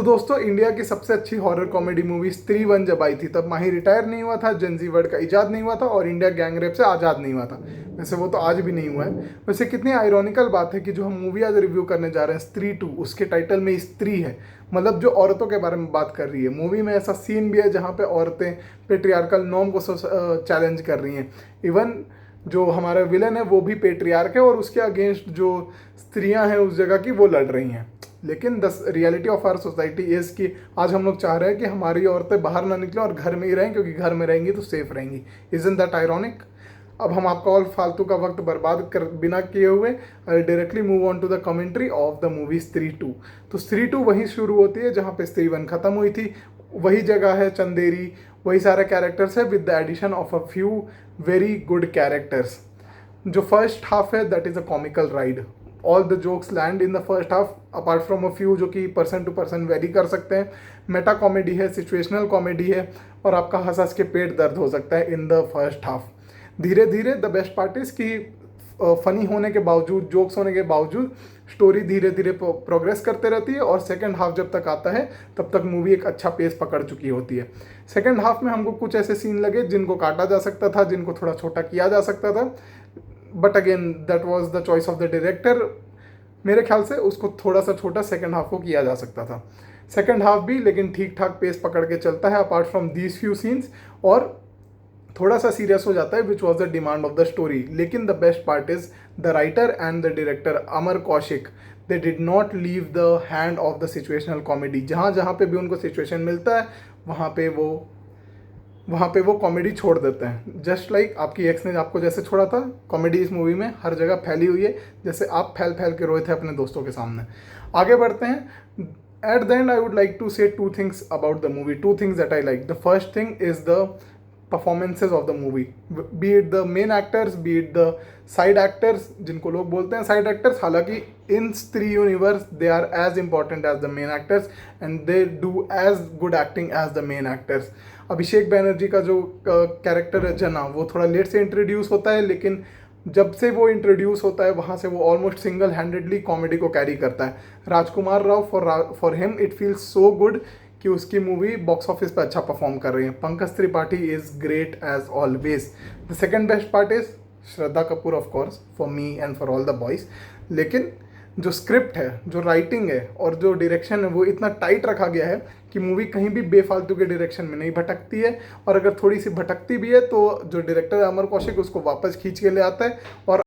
तो दोस्तों, इंडिया की सबसे अच्छी हॉरर कॉमेडी मूवी स्त्री वन जब आई थी, तब माही रिटायर नहीं हुआ था, जेन जी वर्ड का इजाद नहीं हुआ था और इंडिया गैंग रेप से आज़ाद नहीं हुआ था। वैसे वो तो आज भी नहीं हुआ है। वैसे कितनी आयरॉनिकल बात है कि जो हम मूवी आज रिव्यू करने जा रहे हैं स्त्री टू, उसके टाइटल में स्त्री है, मतलब जो औरतों के बारे में बात कर रही है। मूवी में ऐसा सीन भी है जहाँ पे औरतें पेट्रियार्कल नॉर्म को चैलेंज कर रही हैं। इवन जो हमारा विलन है वो भी पेट्रियार्क है और उसके अगेंस्ट जो स्त्रियां हैं उस जगह की वो लड़ रही हैं। लेकिन the reality of our society is कि आज हम लोग चाह रहे हैं कि हमारी औरतें बाहर ना निकलें और घर में ही रहें, क्योंकि घर में रहेंगी तो सेफ रहेंगी। Isn't that ironic? अब हम आपका और फालतू का वक्त बर्बाद कर बिना किए हुए I directly move on to the commentary of the movie Stree two. तो स्त्री टू वहीं शुरू होती है जहाँ पे स्त्री वन खत्म हुई थी, वही जगह है चंदेरी, वही सारे कैरेक्टर्स है with the addition of a few very good characters. जो फर्स्ट हाफ है that is a comical ride. All the jokes land in the first half apart from a few जो कि पर्सन टू पर्सन वेरी कर सकते हैं। Meta comedy है, situational comedy है और आपका हंस हंस के पेट दर्द हो सकता है इन द फर्स्ट हाफ। धीरे धीरे द बेस्ट पार्ट इज़ कि फनी होने के बावजूद, जोक्स होने के बावजूद स्टोरी धीरे धीरे प्रोग्रेस करते रहती है और सेकंड हाफ जब तक आता है तब तक मूवी एक अच्छा पेस पकड़ चुकी होती है। सेकंड हाफ में हमको कुछ ऐसे सीन लगे जिनको काटा जा सकता था, जिनको थोड़ा छोटा किया जा सकता था, but again that was the choice of the director. मेरे ख्याल से उसको थोड़ा सा छोटा सेकंड हाफ को किया जा सकता था। सेकंड हाफ भी लेकिन ठीक ठाक पेस पकड़ के चलता है apart from these few scenes, और थोड़ा सा सीरियस हो जाता है which was the demand of the story. लेकिन the best part is the writer and the director Amar Kaushik, they did not leave the hand of the situational comedy. जहाँ जहाँ पे भी उनको सिचुएशन मिलता है वहाँ पे वो कॉमेडी छोड़ देते हैं। जस्ट लाइक आपकी एक्स ने आपको जैसे छोड़ा था, कॉमेडी इस मूवी में हर जगह फैली हुई है, जैसे आप फैल फैल के रोए थे अपने दोस्तों के सामने। आगे बढ़ते हैं। At the end I would like to say two things about the movie, two things that I like. The first thing is the performances of the movie, be it the main actors, be it the side actors, जिनको लोग बोलते हैं side actors। हालांकि in स्त्री universe they are as important as the main actors and they do as good acting as the main actors। अभिषेक बैनर्जी का जो character है जना, वो थोड़ा लेट से इंट्रोड्यूस होता है, लेकिन जब से वो इंट्रोड्यूस होता है वहाँ से वो ऑलमोस्ट सिंगल हैंडेडली कॉमेडी को कैरी करता है। Rajkumar Rao, for him it feels so good कि उसकी मूवी बॉक्स ऑफिस पे अच्छा परफॉर्म कर रही है। Pankaj Tripathi is great as always. The second best part is Shraddha Kapoor of course for me and for all the boys. लेकिन जो स्क्रिप्ट है, जो राइटिंग है और जो डायरेक्शन है वो इतना टाइट रखा गया है कि मूवी कहीं भी बेफालतू के डायरेक्शन में नहीं भटकती है, और अगर थोड़ी सी भटकती भी है तो जो डायरेक्टर है अमर कौशिक उसको वापस खींच के ले आता है और